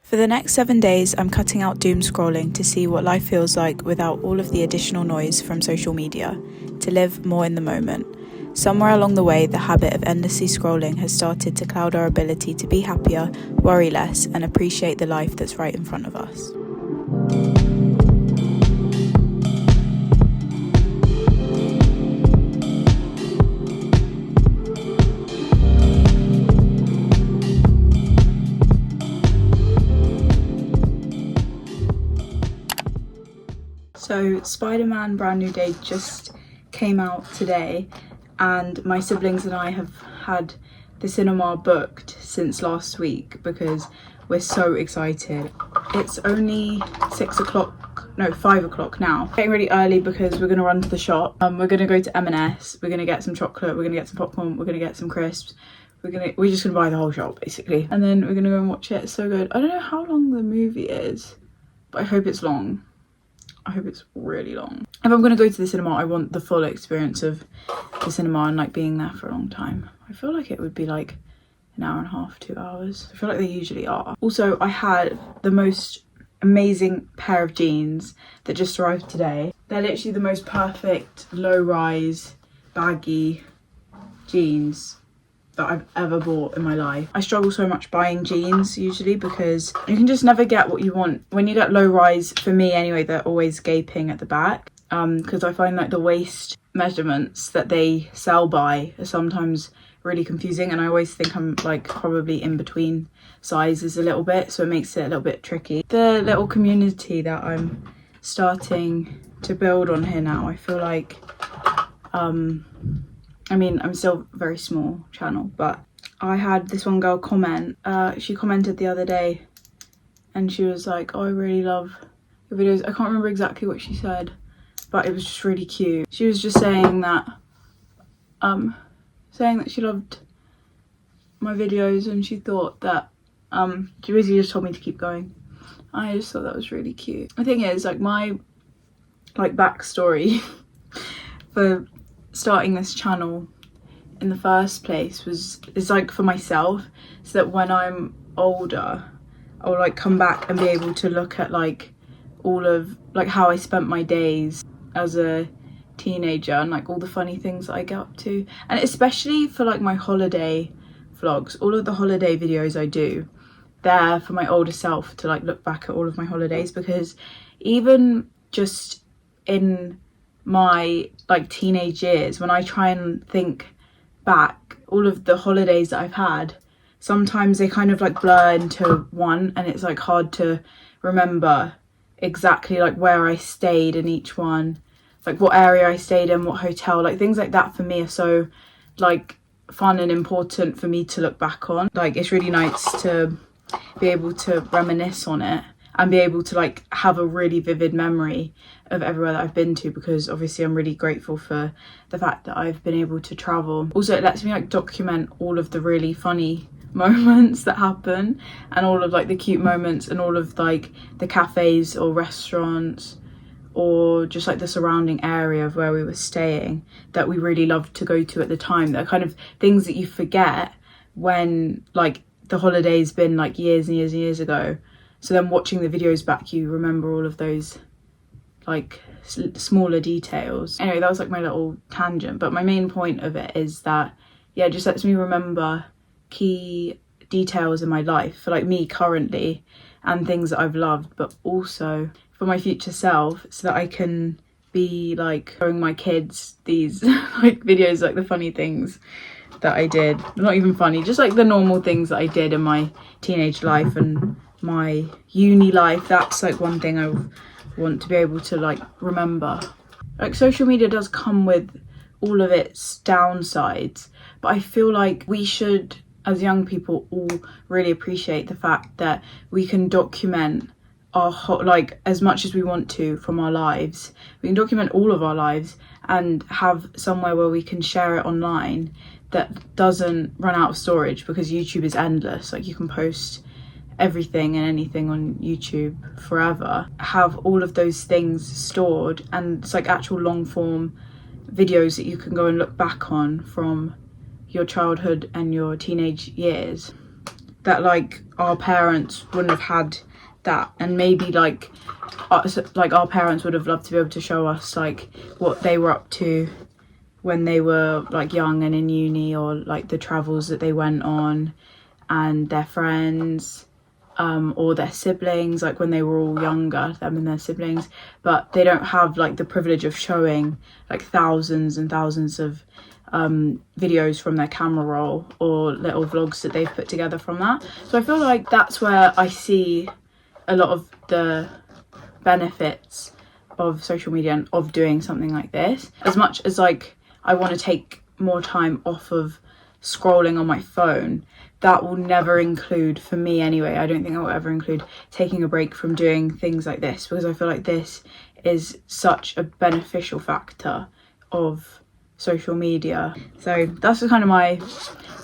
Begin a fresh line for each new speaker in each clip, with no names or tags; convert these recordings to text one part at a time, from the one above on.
For the next 7 days, I'm cutting out doom scrolling to see what life feels like without all of the additional noise from social media, to live more in the moment. Somewhere along the way, the habit of endlessly scrolling has started to cloud our ability to be happier, worry less, and appreciate the life that's right in front of us. So Spider-Man Brand New Day just came out today, and my siblings and I have had the cinema booked since last week because we're so excited. It's only 5 o'clock now. Getting really early because we're gonna run to the shop. We're gonna go to M&S, we're gonna get some chocolate, we're gonna get some popcorn, we're gonna get some crisps. We're just gonna buy the whole shop basically. And then we're gonna go and watch it. It's so good. I don't know how long the movie is, but I hope it's long. I hope it's really long. If I'm going to go to the cinema, I want the full experience of the cinema and like being there for a long time. I feel like it would be like an hour and a half, 2 hours. I feel like they usually are. Also, I had the most amazing pair of jeans that just arrived today. They're literally the most perfect low-rise, baggy jeans that I've ever bought in my life. I struggle so much buying jeans usually because you can just never get what you want. When you get low rise, for me anyway, they're always gaping at the back because I find like the waist measurements that they sell by are sometimes really confusing, and I always think I'm like probably in between sizes a little bit, so it makes it a little bit tricky. The little community that I'm starting to build on here now, I feel like I mean, I'm still a very small channel, but I had this one girl comment. She commented the other day and she was like, oh, I really love your videos. I can't remember exactly what she said, but it was just really cute. She was just saying that she loved my videos, and she thought that she basically just told me to keep going. I just thought that was really cute. The thing is, like, my backstory for starting this channel in the first place is like for myself, so that when I'm older I'll like come back and be able to look at like all of like how I spent my days as a teenager and like all the funny things that I get up to. And especially for like my holiday vlogs, all of the holiday videos I do, they're for my older self to like look back at all of my holidays, because even just in my like teenage years, when I try and think back all of the holidays that I've had, sometimes they kind of like blur into one, and it's like hard to remember exactly like where I stayed in each one, like what area I stayed in, what hotel, like things like that for me are so like fun and important for me to look back on. Like it's really nice to be able to reminisce on it and be able to like have a really vivid memory of everywhere that I've been to, because obviously I'm really grateful for the fact that I've been able to travel. Also, it lets me like document all of the really funny moments that happen, and all of like the cute moments, and all of like the cafes or restaurants or just like the surrounding area of where we were staying that we really loved to go to at the time. That are kind of things that you forget when like the holiday's been like years and years and years ago. So then watching the videos back, you remember all of those like smaller details. Anyway, that was like my little tangent, but my main point of it is that, yeah, it just lets me remember key details in my life for like me currently and things that I've loved, but also for my future self, so that I can be like showing my kids these like videos, like the funny things that I did. Not even funny, just like the normal things that I did in my teenage life and my uni life. That's like one thing I want to be able to like remember. Like social media does come with all of its downsides, but I feel like we should, as young people, all really appreciate the fact that we can document our like as much as we want to from our lives. We can document all of our lives and have somewhere where we can share it online that doesn't run out of storage, because YouTube is endless. Like you can post everything and anything on YouTube forever, have all of those things stored, and it's like actual long form videos that you can go and look back on from your childhood and your teenage years. that like our parents wouldn't have had that, and maybe like our parents would have loved to be able to show us like what they were up to when they were like young and in uni, or like the travels that they went on, and their friends, or their siblings, like when they were all younger, them and their siblings. But they don't have like the privilege of showing like thousands and thousands of videos from their camera roll, or little vlogs that they've put together from that. So I feel like that's where I see a lot of the benefits of social media and of doing something like this. As much as like I want to take more time off of scrolling on my phone, that will never include, for me anyway, I don't think I will ever include taking a break from doing things like this, because I feel like this is such a beneficial factor of social media. So that's kind of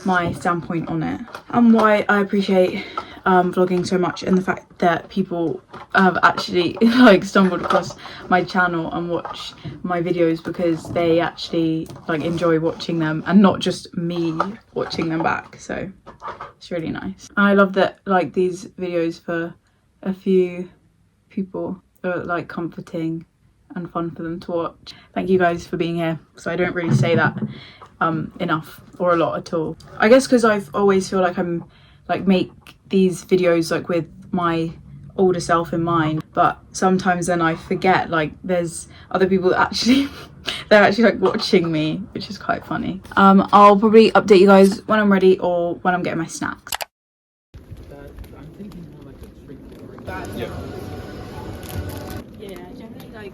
my standpoint on it, and why I appreciate vlogging so much, and the fact that people have actually like stumbled across my channel and watch my videos because they actually like enjoy watching them and not just me watching them back. So it's really nice. I love that like these videos for a few people are like comforting and fun for them to watch. Thank you guys for being here, so I don't really say that enough or a lot at all. I guess because I've always feel like I'm like make these videos like with my older self in mind, but sometimes then I forget like there's other people that actually they're actually like watching me, which is quite funny. I'll probably update you guys when I'm ready or when I'm getting my snacks.
I'm thinking more like a treat.
Yeah, generally like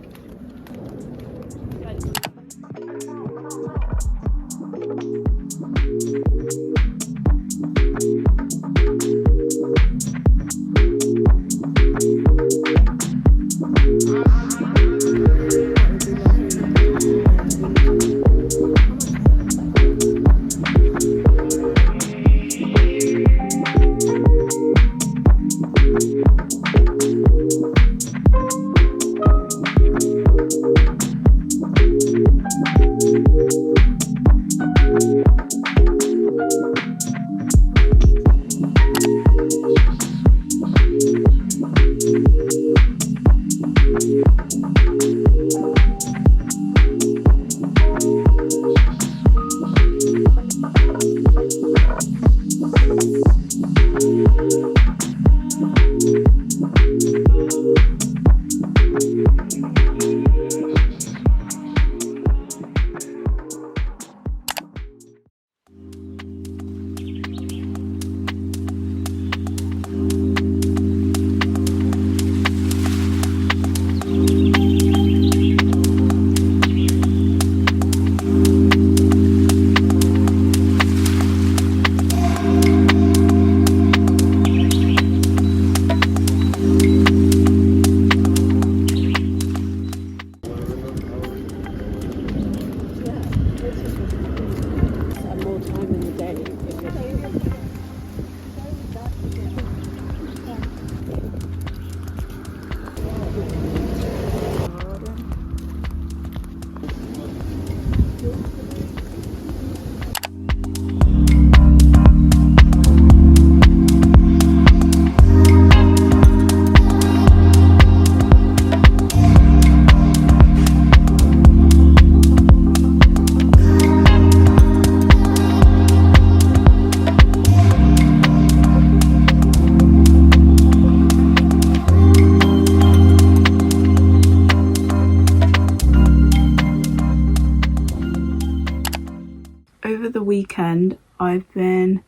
over the weekend I've been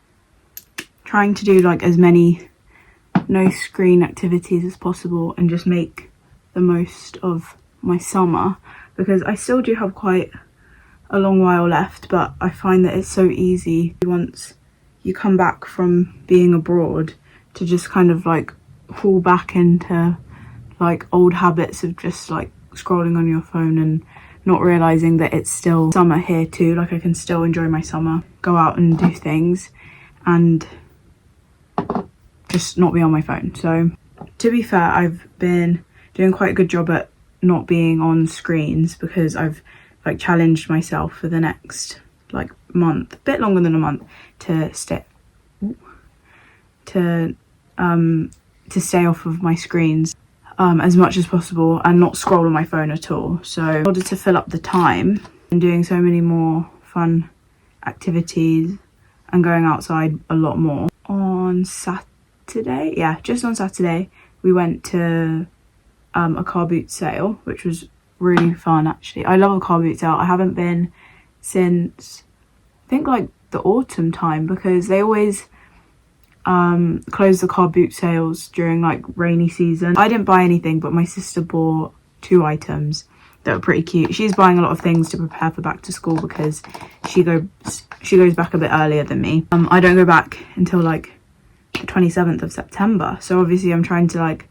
trying to do like as many no screen activities as possible and just make the most of my summer, because I still do have quite a long while left, but I find that it's so easy once you come back from being abroad to just kind of like fall back into like old habits of just like scrolling on your phone and not realizing that it's still summer here too. Like I can still enjoy my summer, go out and do things and just not be on my phone. So to be fair, I've been doing quite a good job at not being on screens, because I've like challenged myself for the next like month, a bit longer than a month, to to stay off of my screens as much as possible and not scroll on my phone at all. So in order to fill up the time, I'm doing so many more fun activities and going outside a lot more. On Saturday, yeah, just on Saturday, we went to a car boot sale, which was really fun actually. I love a car boot sale. I haven't been since I think like the autumn time, because they always close the car boot sales during like rainy season. I didn't buy anything, but my sister bought 2 items that were pretty cute. She's buying a lot of things to prepare for back to school because she goes back a bit earlier than me. I don't go back until like the 27th of September, so obviously I'm trying to like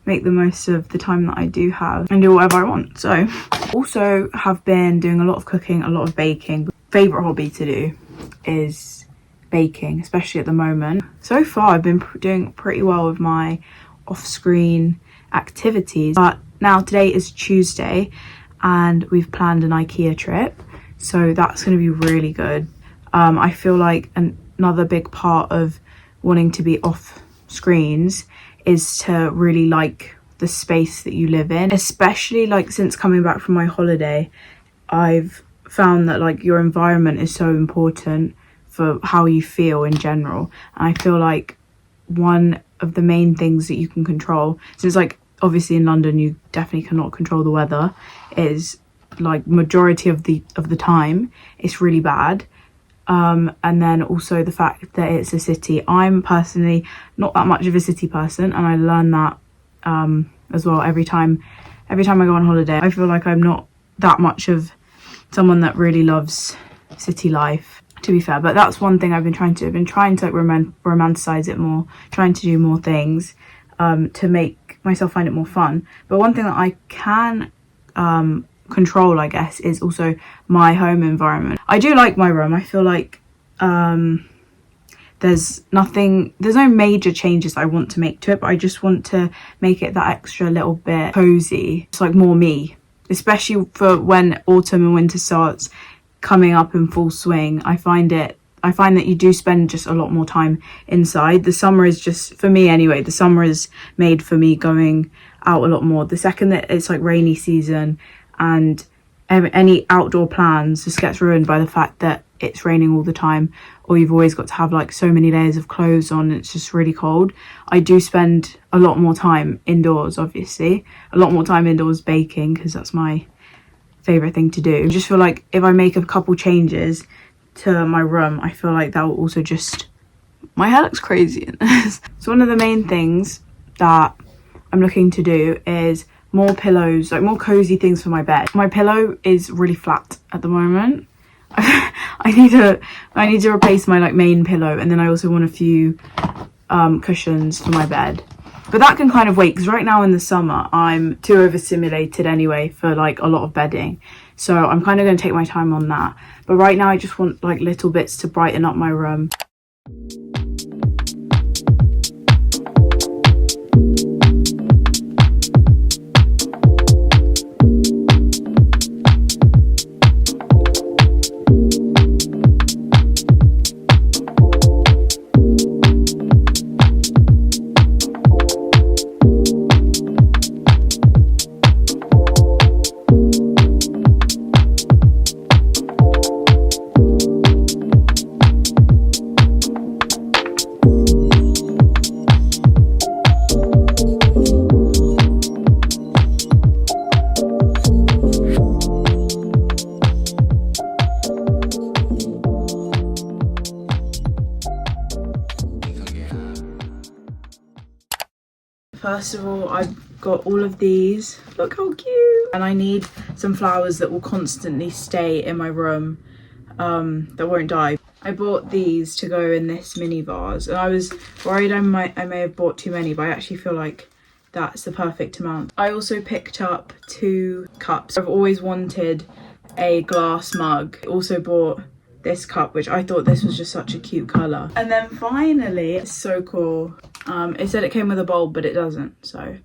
make the most of the time that I do have and do whatever I want. So also have been doing a lot of cooking, a lot of baking. Favorite hobby to do is baking, especially at the moment. So far I've been doing pretty well with my off-screen activities, but now today is Tuesday and we've planned an IKEA trip, so that's going to be really good. I feel like another big part of wanting to be off screens is to really like the space that you live in, especially like since coming back from my holiday. I've found that like your environment is so important for how you feel in general, and I feel like one of the main things that you can control, since like obviously in London you definitely cannot control the weather, is like majority of the time it's really bad. And then also the fact that it's a city. I'm personally not that much of a city person, and I learn that as well every time I go on holiday. I feel like I'm not that much of someone that really loves city life, to be fair, but that's one thing I've been trying to like romanticize it more, trying to do more things to make myself find it more fun. But one thing that I can control, I guess, is also my home environment. I do like my room. I feel like there's no major changes I want to make to it, but I just want to make it that extra little bit cozy. It's like more me, especially for when autumn and winter starts coming up in full swing. I find that you do spend just a lot more time inside. The summer is just, for me anyway, the summer is made for me going out a lot more. The second that it's like rainy season and any outdoor plans just gets ruined by the fact that it's raining all the time, or you've always got to have like so many layers of clothes on, it's just really cold. I do spend a lot more time indoors, obviously, a lot more time indoors baking, because that's my favorite thing to do. I just feel like if I make a couple changes to my room, I feel like that will also just, my hair looks crazy in this. So one of the main things that I'm looking to do is more pillows, like more cozy things for my bed. My pillow is really flat at the moment. I need to replace my like main pillow, and then I also want a few cushions for my bed. But that can kind of wait, because right now in the summer I'm too overstimulated anyway for like a lot of bedding, so I'm kind of going to take my time on that. But right now I just want like little bits to brighten up my room. First of all, I've got all of these. Look how cute! And I need some flowers that will constantly stay in my room, that won't die. I bought these to go in this mini vase, and I was worried I may have bought too many, but I actually feel like that's the perfect amount. I also picked up 2 cups. I've always wanted a glass mug. I also bought this cup, which I thought this was just such a cute colour. And then finally, it's so cool. It said it came with a bulb, but it doesn't, so